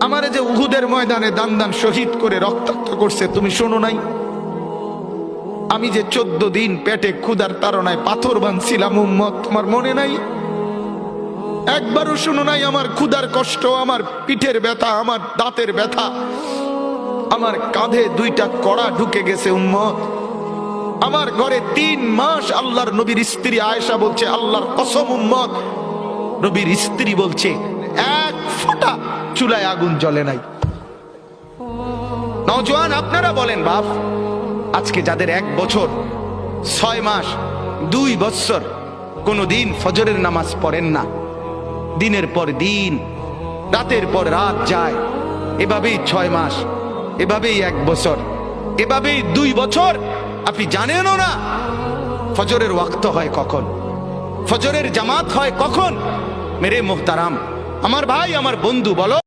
আমারে যে উহুদের ময়দানে দান দান শহীদ করে রক্তাক্ত করছে তুমি শোনো নাই? আমি যে 14 দিন পেটে ক্ষুধার তাড়নায় পাথর বাঁধছিলাম উম্মত, তোমার মনে নাই? একবারও শোনো নাই আমার ক্ষুধার কষ্ট, আমার পিঠের ব্যথা, আমার দাঁতের ব্যথা, আমার কাঁধে 2টা কড়া ঢুকে গেছে উম্মত। আমার ঘরে 3 মাস আল্লাহর নবীর স্ত্রী আয়েশা বলছে, আল্লাহর কসম উম্মত, নবীর স্ত্রী বলছে এক ফোঁটা চুলায় আগুন জ্বলে নাই। নওজোয়ান আপনারা বলেন বাপ, আজকে যাদের 1 বছর 6 মাস 2 বছর কোনদিন ফজরের নামাজ পড়েন না, দিনের পর দিন রাতের পর রাত যায়, এভাবেই 6 মাস, এভাবেই 1 বছর, এভাবেই 2 বছর, আপনি জানেনও না ফজরের ওয়াক্ত হয় কখন, ফজরের জামাত হয় কখন। মেরে মুহতারাম, আমার ভাই, আমার বন্ধু, বলো।